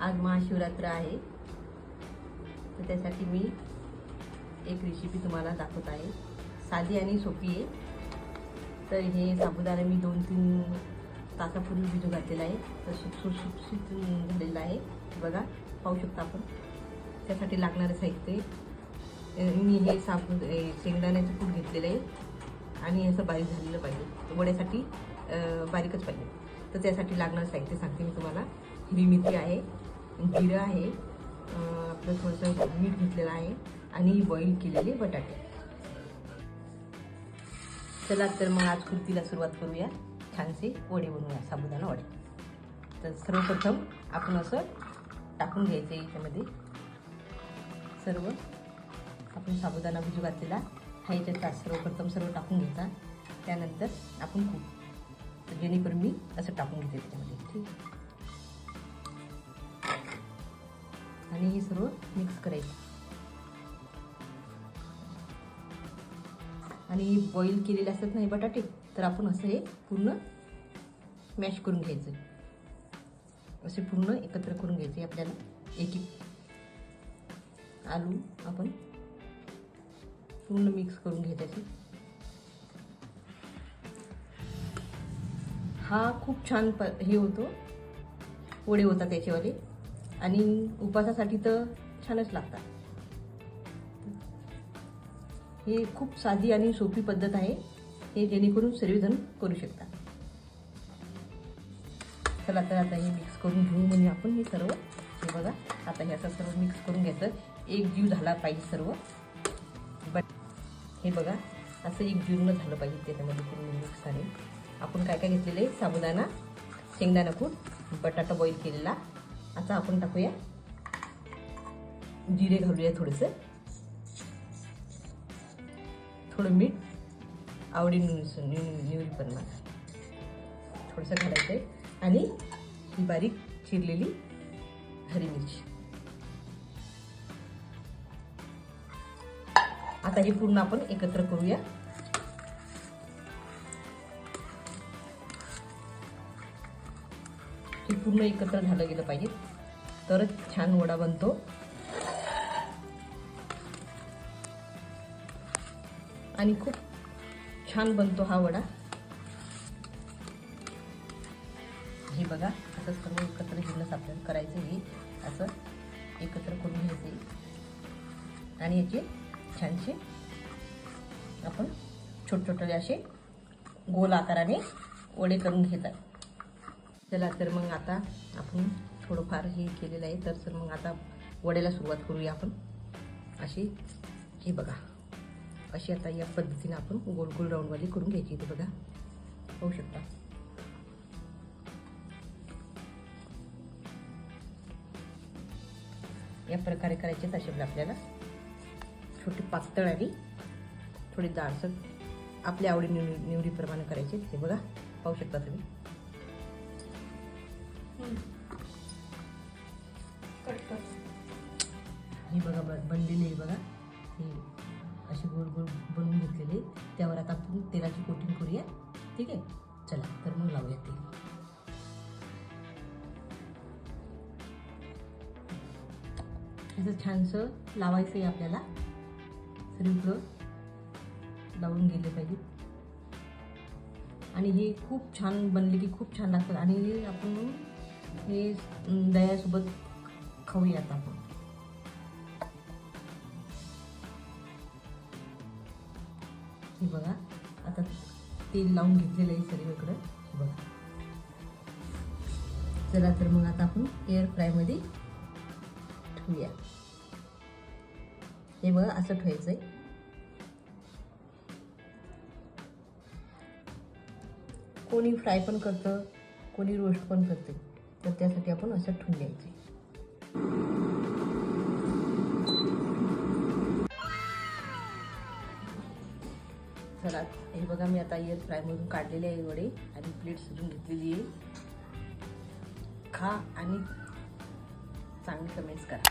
आज महाशिवरात्र आहे, तर त्यासाठी मी एक रेसिपी तुम्हाला दाखवत आहे। साधी आणि सोपी आहे। तर हे साबुदाणा मी 2-3 तासापूर्वी भिजू घातलेला आहे, तर सुटसुटीत झालेला आहे। बघा, पाहू शकता आपण। त्यासाठी लागणारे साहित्य मी हे शेंगदाण्याचं कूट घेतलेलं आहे आणि असं बारीक झालेलं पाहिजे, वड्यासाठी बारीकच पाहिजे। तर त्यासाठी लागणारं साहित्य सांगते मी तुम्हाला। हिरवी मिरची आहे, जिरं आहे, आपलं थोडंसं मीठ घेतलेलं आहे आणि बॉईल केलेले बटाटे। चला तर मग आज कृतीला सुरुवात करूया। छानसे वडे बनवूया, साबुदाणा वडे। तर सर्वप्रथम आपण असं टाकून घ्यायचं याच्यामध्ये सर्व आपण साबुदाणा भिजू घातलेला हा याच्यात सर्वप्रथम सर्व टाकून घ्यायचा। त्यानंतर आपण कूट, जेणेकरून मी असं टाकून घेते त्याच्यामध्ये, ठीक। आणि हे सर्व मिक्स करायचं आणि बॉईल केलेले असतात ना हे बटाटे, तर आपण असं हे पूर्ण मॅश करून घ्यायचं, असे पूर्ण एकत्र करून घ्यायचे। आपल्याला एक आलू आपण पूर्ण मिक्स करून घ्यायचे। हा खूप छान हे होतो, वडे होतात त्याचेवाले, आणि उपासासाठी तर छानच लागतात। हे खूप साधी आणि सोपी पद्धत आहे, हे जेणेकरून सर्वजण करू शकतात। चला तर आता हे मिक्स करून घेऊ, म्हणजे आपण हे सर्व, हे बघा आता हे असं सर्व मिक्स करून घ्यायचं, एक जीव झाला पाहिजे सर्व। बट हे बघा असं एक जीवनं झालं पाहिजे त्याच्यामध्ये पूर्ण मिक्स झाले। आपण काय काय घेतलेले, साबुदाणा, शेंगदाणा कूट, बटाटा बॉईल केलेला। आता आपण टाकूया जिरे, घालूया थोडंसं, थोडं मीठ आवडीनुसार, निवडीप्रमाणे थोडंसं घालायचं आहे, आणि ही बारीक चिरलेली हरी मिरची। आता हे पूर्ण आपण एकत्र करूया। हे पूर्ण एकत्र झालं गेलं पाहिजे, तरच छान वडा बनतो। आणि खूप छान बनतो हा वडा। हे बघा असं सर्व एकत्र जिन्नस आपल्याला करायचं, हे असं एकत्र करून घ्यायचे आणि याचे छानसे आपण छोटे असे गोल आकाराने वडे करून घेतात। चला तर मग आता आपण थोडंफार हे केलेलं आहे, तर मग आता वड्याला सुरुवात करूया आपण। अशी हे बघा, अशी आता या पद्धतीने आपण गोल गोल राऊंडवाली करून घ्यायची। इथे बघा, पाहू शकता। या प्रकारे करायचे। असे आपल्याला छोटे पातळ आणि थोडी जाडसर आपल्या आवडी निवडीप्रमाणे करायचे। हे बघा, पाहू शकता तुम्ही। हे बघा बनलेले आहे बघा, हे असे गोल गोल बनवून घेतलेले। त्यावर आता आपण तेलाची कोटिंग करूया, ठीक आहे। चला तर मग लावूया तेल। असं छानसं लावायचं आहे आपल्याला, सर्वीकडं लावून गेले पाहिजे। आणि हे खूप छान बनले की खूप छान लागतात, आणि आपण हे दह्यासोबत खाऊयात आपण। हे बघा आता तेल लावून घेतलेलं आहे सर्वीकडं, हे बघा। चला तर मग आता आपण एअर फ्रायमध्ये ठेवूया। हे बघा असं ठेवायचंय। कोणी फ्राय पण करतं, कोणी रोस्ट पण करते, तर त्यासाठी आपण असं ठेवून द्यायचं। चला हे बघा, मी आता एअर फ्रायमधून काढलेले आहे वडे आणि प्लेट सजून घेतलेली आहे। खा आणि चांगली कमेंट्स करा।